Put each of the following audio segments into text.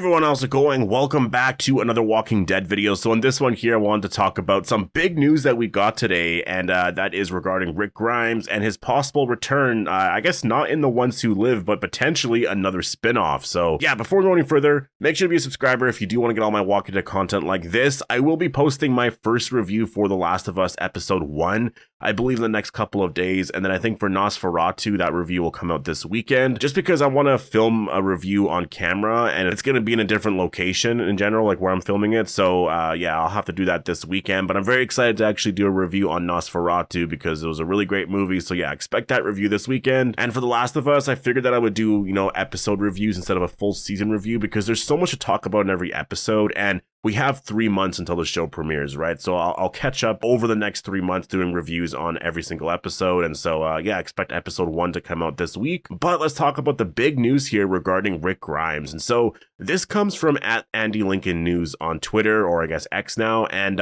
Everyone, how's it going? Welcome back to another Walking Dead video. So in this one here, I wanted to talk about some big news that we got today, and that is regarding Rick Grimes and his possible return, I guess not in The Ones Who Live, but potentially another spin-off. So yeah, before we go any further, make sure to be a subscriber if you do want to get all my Walking Dead content like this. I will be posting my first review for The Last of Us Episode 1, I believe in the next couple of days, and then I think for Nosferatu, that review will come out this weekend, just because I want to film a review on camera, and it's going to be in a different location in general, like where I'm filming it. So yeah, I'll have to do that this weekend, but I'm very excited to actually do a review on Nosferatu because it was a really great movie. So yeah, expect that review this weekend. And for The Last of Us, I figured that I would do, episode reviews instead of a full season review because there's so much to talk about in every episode, and we have 3 months until the show premieres, right? So I'll catch up over the next 3 months doing reviews on every single episode. And so, yeah, expect episode 1 to come out this week. But let's talk about the big news here regarding Rick Grimes. And so this comes from @AndyLincolnNews on Twitter, or I guess X now. And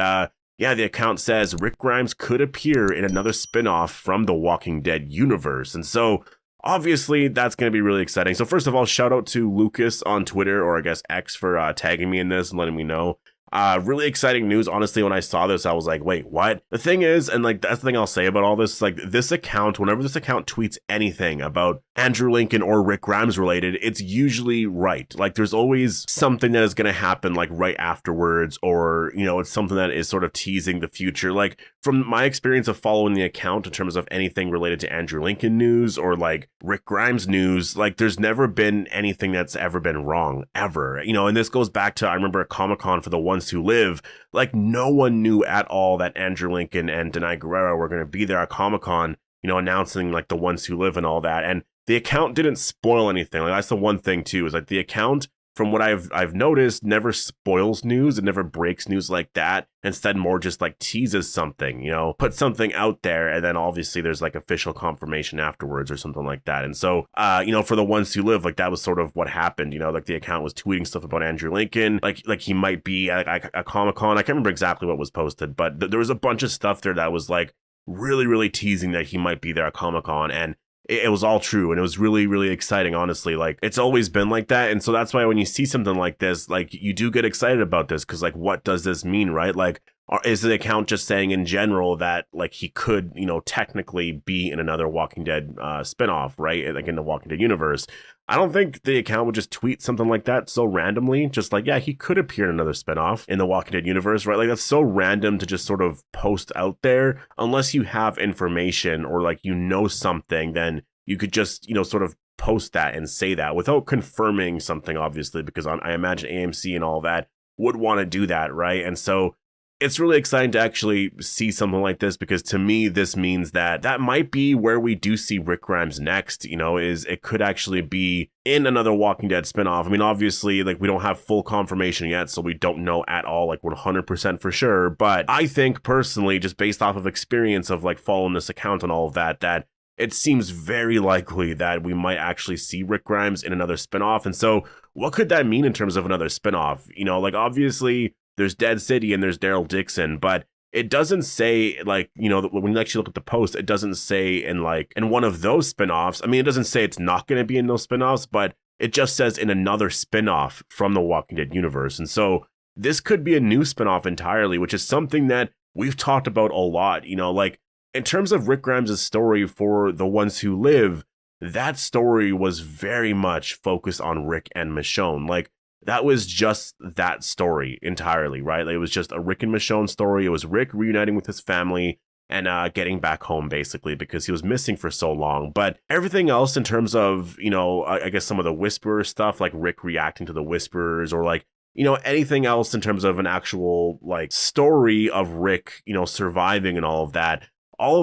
yeah, the account says Rick Grimes could appear in another spin-off from the Walking Dead universe. And so obviously, that's going to be really exciting. So first of all, shout out to Lucas on Twitter, or I guess X, for tagging me in this and letting me know. Really exciting news. Honestly, when I saw this, I was like, wait, what? The thing is, and like that's the thing I'll say about all this, like this account, whenever this account tweets anything about Andrew Lincoln or Rick Grimes related, it's usually right. Like there's always something that is going to happen like right afterwards, or, it's something that is sort of teasing the future. Like from my experience of following the account in terms of anything related to Andrew Lincoln news or like Rick Grimes news, like there's never been anything that's ever been wrong, ever. And this goes back to, I remember at Comic-Con for The Ones Who Live, like no one knew at all that Andrew Lincoln and Denai Guerrero were going to be there at Comic-Con, announcing like The Ones Who Live and all that. And the account didn't spoil anything. Like that's the one thing too, is like the account, from what I've noticed, never spoils news. It never breaks news like that. Instead, more just like teases something, put something out there. And then obviously there's like official confirmation afterwards or something like that. And so, for The Ones Who Live, like that was sort of what happened, like the account was tweeting stuff about Andrew Lincoln, like he might be at a Comic-Con. I can't remember exactly what was posted, but there was a bunch of stuff there that was like really, really teasing that he might be there at Comic-Con. And it was all true, and it was really, really exciting, honestly. Like, it's always been like that, and so that's why when you see something like this, like, you do get excited about this, because, like, what does this mean, right? Like, is the account just saying in general that, like, he could, technically be in another Walking Dead spinoff, right? Like, in the Walking Dead universe. I don't think the account would just tweet something like that so randomly, just like, yeah, he could appear in another spinoff in the Walking Dead universe, right? Like, that's so random to just sort of post out there, unless you have information or, like, something, then you could just, sort of post that and say that without confirming something, obviously, because I imagine AMC and all that would want to do that, right? And so it's really exciting to actually see something like this, because to me, this means that might be where we do see Rick Grimes next, is it could actually be in another Walking Dead spinoff. I mean, obviously, like, we don't have full confirmation yet, so we don't know at all, like, 100% for sure. But I think personally, just based off of experience of like following this account and all of that, that it seems very likely that we might actually see Rick Grimes in another spinoff. And so what could that mean in terms of another spinoff? Like, obviously there's Dead City and there's Daryl Dixon, but it doesn't say, like, when you actually look at the post, it doesn't say in one of those spinoffs. I mean, it doesn't say it's not going to be in those spinoffs, but it just says in another spinoff from the Walking Dead universe. And so this could be a new spinoff entirely, which is something that we've talked about a lot, like, in terms of Rick Grimes' story for The Ones Who Live, that story was very much focused on Rick and Michonne. Like, that was just that story entirely, right? Like, it was just a Rick and Michonne story. It was Rick reuniting with his family and getting back home, basically, because he was missing for so long. But everything else in terms of, I guess some of the Whisperer stuff, like Rick reacting to the Whisperers, or like, anything else in terms of an actual, like, story of Rick, surviving and all of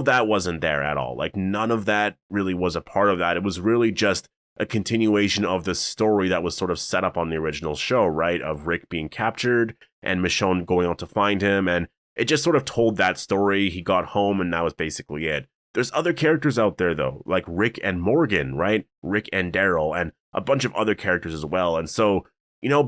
that wasn't there at all. Like, none of that really was a part of that. It was really just a continuation of the story that was sort of set up on the original show, right? Of Rick being captured and Michonne going out to find him. And it just sort of told that story. He got home and that was basically it. There's other characters out there, though, like Rick and Morgan, right? Rick and Daryl, and a bunch of other characters as well. And so,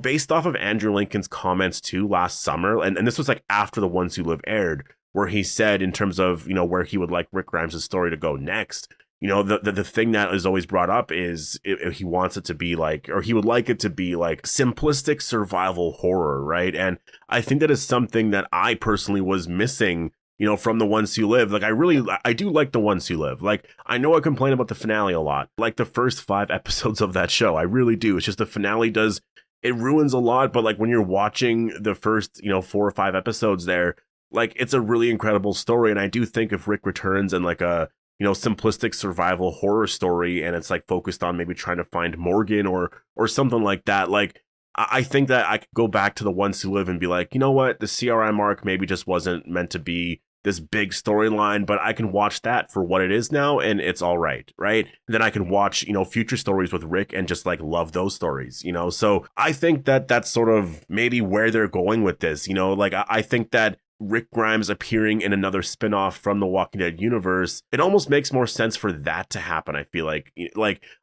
based off of Andrew Lincoln's comments too last summer, and this was like after The Ones Who Live aired, where he said in terms of, where he would like Rick Grimes' story to go next, the thing that is always brought up is if he wants it to be like, or he would like it to be like simplistic survival horror, right? And I think that is something that I personally was missing, from The Ones Who Live. Like, I do like The Ones Who Live. Like, I know I complain about the finale a lot, like the first 5 episodes of that show. I really do. It's just the finale it ruins a lot. But like when you're watching the first, 4 or 5 episodes there, like it's a really incredible story. And I do think if Rick returns and like a, simplistic survival horror story, and it's like focused on maybe trying to find Morgan or something like that, like I think that I could go back to The Ones Who Live and be like, you know what, the CRI arc maybe just wasn't meant to be this big storyline, but I can watch that for what it is now, and it's all right, right? And then I can watch, future stories with Rick and just like love those stories, So I think that that's sort of maybe where they're going with this, like I think that Rick Grimes appearing in another spinoff from the Walking Dead universe, it almost makes more sense for that to happen. I feel like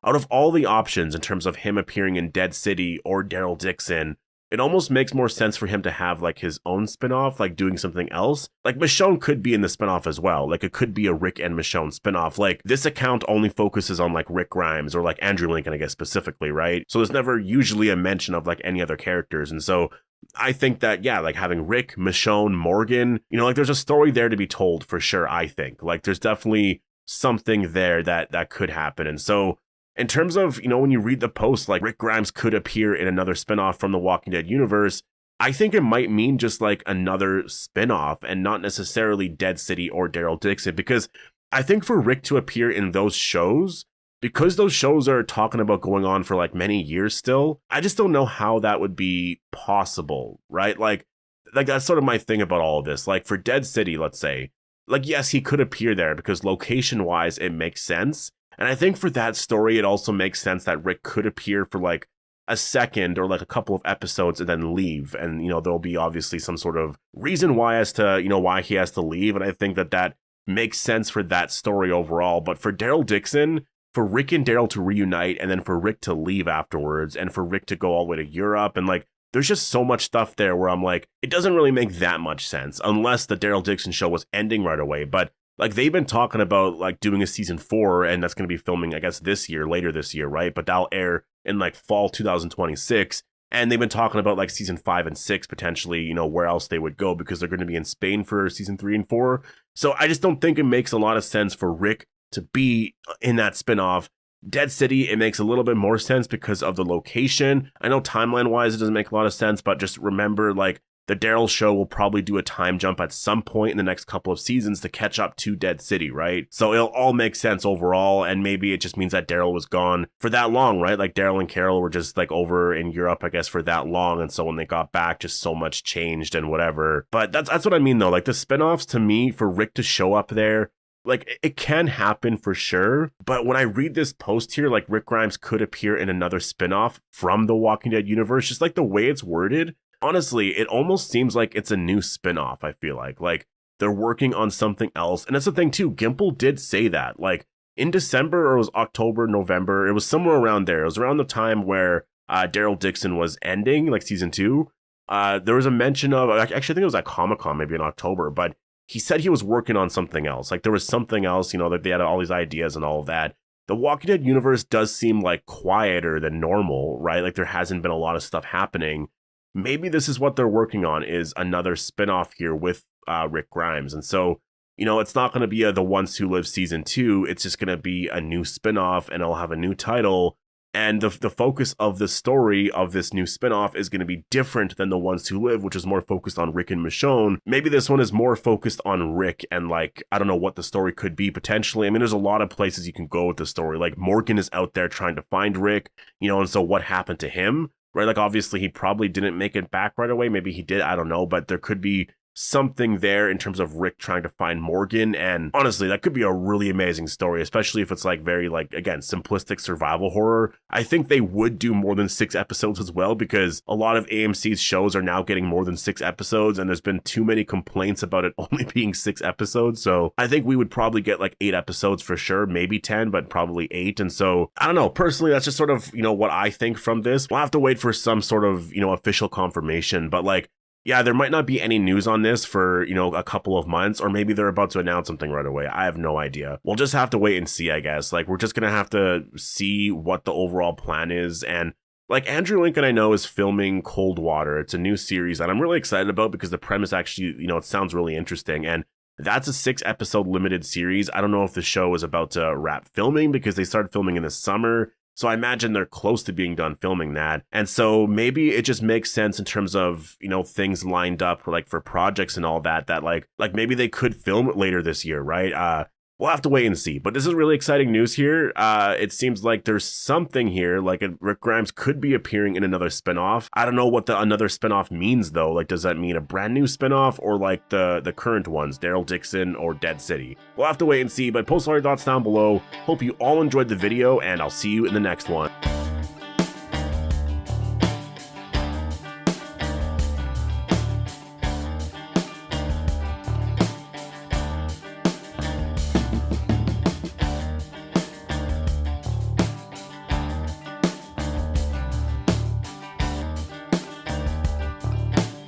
out of all the options in terms of him appearing in Dead City or Daryl Dixon, it almost makes more sense for him to have like his own spinoff, like doing something else. Like Michonne could be in the spinoff as well. Like it could be a Rick and Michonne spinoff. Like this account only focuses on like Rick Grimes or like Andrew Lincoln, I guess specifically, right? So there's never usually a mention of like any other characters. And so I think that, yeah, like having Rick, Michonne, Morgan, like there's a story there to be told for sure, I think. Like there's definitely something there that could happen. And so in terms of, when you read the post, like Rick Grimes could appear in another spinoff from the Walking Dead universe, I think it might mean just like another spinoff and not necessarily Dead City or Daryl Dixon, because I think for Rick to appear in those shows, because those shows are talking about going on for like many years still, I just don't know how that would be possible, right? Like that's sort of my thing about all of this. Like for Dead City, let's say, like, yes, he could appear there because location wise, it makes sense. And I think for that story, it also makes sense that Rick could appear for like a second or like a couple of episodes and then leave. And, there'll be obviously some sort of reason why as to, why he has to leave. And I think that makes sense for that story overall. But for Daryl Dixon, for Rick and Daryl to reunite and then for Rick to leave afterwards and for Rick to go all the way to Europe, and like there's just so much stuff there where I'm like, it doesn't really make that much sense unless the Daryl Dixon show was ending right away. But like they've been talking about like doing a season 4, and that's going to be filming, I guess, later this year, right? But that'll air in like fall 2026. And they've been talking about like season 5 and 6 potentially, where else they would go, because they're going to be in Spain for season 3 and 4. So I just don't think it makes a lot of sense for Rick to be in that spinoff. Dead City, it makes a little bit more sense because of the location. I know timeline wise it doesn't make a lot of sense, but just remember like the Daryl show will probably do a time jump at some point in the next couple of seasons to catch up to Dead City, right? So it'll all make sense overall, and maybe it just means that Daryl was gone for that long, right? Like Daryl and Carol were just like over in Europe, I guess, for that long, and so when they got back, just so much changed and whatever. But that's what I mean though. Like the spinoffs, to me, for Rick to show up there, like it can happen for sure. But when I read this post here, like Rick Grimes could appear in another spinoff from the Walking Dead universe, just like the way it's worded, honestly, it almost seems like it's a new spinoff. I feel like they're working on something else. And that's the thing too, Gimple did say that like in December, or it was October, November, it was somewhere around there. It was around the time where Daryl Dixon was ending, like season 2. There was a mention of, actually I think it was at Comic-Con maybe in October, but he said he was working on something else. Like there was something else, that they had all these ideas and all of that. The Walking Dead universe does seem like quieter than normal, right? Like there hasn't been a lot of stuff happening. Maybe this is what they're working on, is another spinoff here with Rick Grimes. And so, it's not going to be The Ones Who Live season 2. It's just going to be a new spinoff, and it'll have a new title. And the focus of the story of this new spinoff is going to be different than The Ones Who Live, which is more focused on Rick and Michonne. Maybe this one is more focused on Rick, and like, I don't know what the story could be potentially. I mean, there's a lot of places you can go with the story. Like Morgan is out there trying to find Rick, and so what happened to him, right? Like obviously he probably didn't make it back right away. Maybe he did, I don't know, but there could be something there in terms of Rick trying to find Morgan. And honestly, that could be a really amazing story, especially if it's like very like, again, simplistic survival horror. I think they would do more than 6 episodes as well, because a lot of AMC's shows are now getting more than 6 episodes, and there's been too many complaints about it only being 6 episodes. So I think we would probably get like 8 episodes for sure, maybe 10, but probably 8. And so I don't know, personally, that's just sort of, what I think from this. We'll have to wait for some sort of, official confirmation, but like, yeah, there might not be any news on this for, a couple of months, or maybe they're about to announce something right away. I have no idea. We'll just have to wait and see, I guess. Like, we're just gonna have to see what the overall plan is. And like, Andrew Lincoln, I know, is filming Cold Water. It's a new series that I'm really excited about because the premise actually, it sounds really interesting. And that's a 6-episode limited series. I don't know if the show is about to wrap filming because they started filming in the summer. So I imagine they're close to being done filming that. And so maybe it just makes sense in terms of, things lined up for, like, for projects and all that, that like maybe they could film it later this year, right? We'll have to wait and see. But this is really exciting news here. It seems like there's something here, like Rick Grimes could be appearing in another spinoff. I don't know what the another spinoff means, though. Like, does that mean a brand new spinoff, or like the current ones, Daryl, Dixon, or Dead City? We'll have to wait and see, but post all your thoughts down below. Hope you all enjoyed the video, and I'll see you in the next one.